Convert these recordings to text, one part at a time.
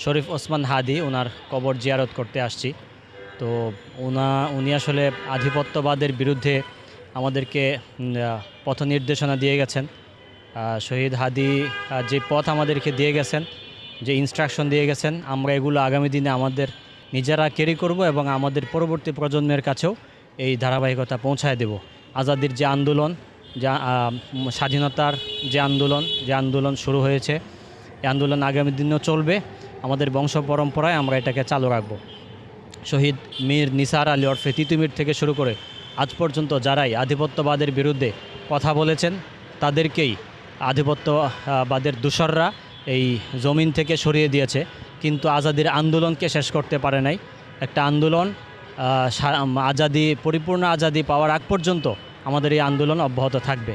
শরীফ ওসমান হাদি, ওনার কবর জিয়ারত করতে আসছি। তো উনি আসলে আধিপত্যবাদের বিরুদ্ধে আমাদেরকে পথ নির্দেশনা দিয়ে গেছেন। শহীদ হাদি যে পথ আমাদেরকে দিয়ে গেছেন, যে ইনস্ট্রাকশন দিয়ে গেছেন, আমরা এগুলো আগামী দিনে আমাদের নিজেরা ক্যারি করব এবং আমাদের পরবর্তী প্রজন্মের কাছেও এই ধারাবাহিকতা পৌঁছায় দেব। আজাদির যে আন্দোলন, যা স্বাধীনতার যে আন্দোলন শুরু হয়েছে, এই আন্দোলন আগামী দিনেও চলবে। আমাদের বংশ পরম্পরায় আমরা এটাকে চালু রাখব। শহীদ মীর নিসার আলী ওরফে তিতুমির থেকে শুরু করে আজ পর্যন্ত যারাই আধিপত্যবাদের বিরুদ্ধে কথা বলেছেন, তাদেরকেই আধিপত্যবাদের দূষররা এই জমিন থেকে সরিয়ে দিয়েছে, কিন্তু আজাদির আন্দোলনকে শেষ করতে পারে নাই। একটা আন্দোলন পরিপূর্ণ আজাদি পাওয়ার আগ পর্যন্ত আমাদের এই আন্দোলন অব্যাহত থাকবে।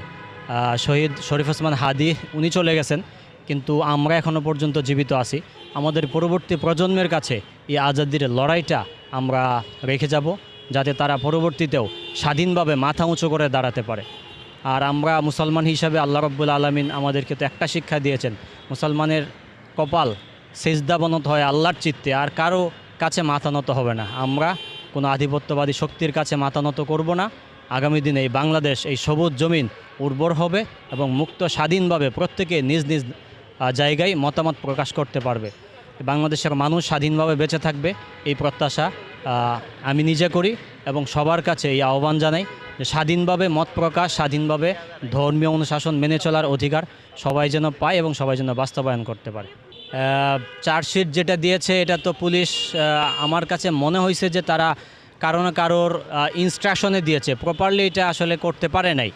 শহীদ শরীফ ওসমান হাদি উনি চলে গেছেন, কিন্তু আমরা এখনও পর্যন্ত জীবিত আছি। আমাদের পরবর্তী প্রজন্মের কাছে এই আজাদির লড়াইটা আমরা রেখে যাব, যাতে তারা পরবর্তীতেও স্বাধীনভাবে মাথা উঁচু করে দাঁড়াতে পারে। আর আমরা মুসলমান হিসাবে আল্লাহ রাব্বুল আলামিন আমাদেরকে তো একটা শিক্ষা দিয়েছেন, মুসলমানের কপাল সেজদাবনত হয় আল্লাহর চিত্তে, আর কারো কাছে মাথা নত হবে না। আমরা কোনো আধিপত্যবাদী শক্তির কাছে মাথা নত করব না। আগামী দিনে এই বাংলাদেশ, এই সবুজ জমিন উর্বর হবে এবং মুক্ত স্বাধীনভাবে প্রত্যেকে নিজ নিজ জায়গায় মতামত প্রকাশ করতে পারবে। বাংলাদেশের মানুষ স্বাধীনভাবে বেঁচে থাকবে, এই প্রত্যাশা আমি নিজে করি এবং সবার কাছে এই আহ্বান জানাই যে স্বাধীনভাবে মত প্রকাশ, স্বাধীনভাবে ধর্মীয় অনুশাসন মেনে চলার অধিকার সবাই যেন পায় এবং সবাই যেন বাস্তবায়ন করতে পারে। চার্জশিট যেটা দিয়েছে, এটা তো পুলিশ, আমার কাছে মনে হয়েছে যে তারা কারোর ইনস্ট্রাকশনে দিয়েছে, প্রপারলি এটা আসলে করতে পারে নাই।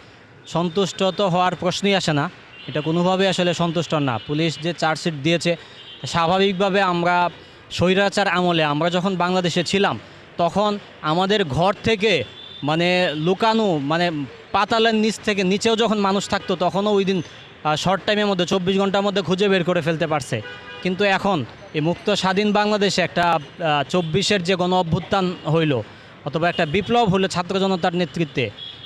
সন্তুষ্ট তো হওয়ার প্রশ্নই আসে না, এটা কোনোভাবে আসলে সন্তুষ্ট না। পুলিশ যে চার্জশিট দিয়েছে, স্বাভাবিকভাবে আমরা স্বৈরাচার আমলে আমরা যখন বাংলাদেশে ছিলাম, তখন আমাদের ঘর থেকে লুকানো, পাতালের নিচ থেকে নিচেও যখন মানুষ থাকতো, তখনও ওই দিন শর্ট টাইমের মধ্যে 24 ঘন্টার মধ্যে খুঁজে বের করে ফেলতে পারছে। কিন্তু এখন এই মুক্ত স্বাধীন বাংলাদেশে একটা 24-এর যে গণ অভ্যুত্থান হইল, অথবা একটা বিপ্লব হলো ছাত্র জনতার নেতৃত্বে,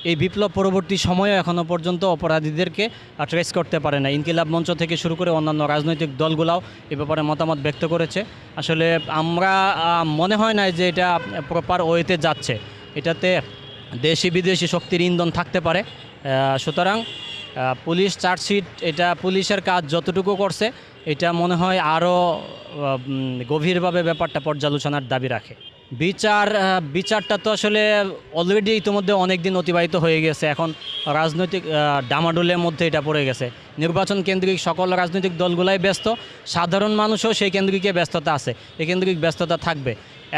এই বিপ্লব পরবর্তী সময়ে এখনও পর্যন্ত অপরাধীদেরকে ট্রেস করতে পারে না। ইনকিলাব মঞ্চ থেকে শুরু করে অন্যান্য রাজনৈতিক দলগুলাও এ ব্যাপারে মতামত ব্যক্ত করেছে। আসলে আমরা মনে হয় না যে এটা প্রপার ওয়েতে যাচ্ছে, এটাতে দেশি বিদেশি শক্তির ইন্ধন থাকতে পারে। সুতরাং পুলিশ চার্জশিট, এটা পুলিশের কাজ যতটুকু করছে, এটা মনে হয় আরও গভীরভাবে ব্যাপারটা পর্যালোচনার দাবি রাখে। বিচারটা তো আসলে অলরেডি ইতিমধ্যে অনেক দিন অতিবাহিত হয়ে গেছে। এখন রাজনৈতিক ডামাডোলের মধ্যে এটা পড়ে গেছে। নির্বাচন কেন্দ্রিক সকল রাজনৈতিক দলগুলাই ব্যস্ত, সাধারণ মানুষও সেই কেন্দ্রিকে ব্যস্ততা আছে, এই কেন্দ্রিক ব্যস্ততা থাকবে।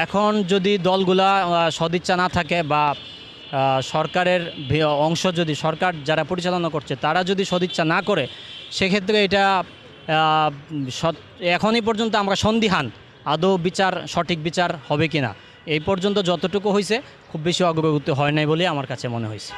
এখন যদি দলগুলা সদিচ্ছা না থাকে বা সরকারের অংশ যদি সরকার যারা পরিচালনা করছে তারা যদি সদিচ্ছা না করে, সেক্ষেত্রে এটা এখনই পর্যন্ত আমরা সন্দিহান আদৌ সঠিক বিচার হবে কি না। এই পর্যন্ত যতটুকু হয়েছে খুব বেশি অগ্রগতি হয় নাই বলে আমার কাছে মনে হয়েছে।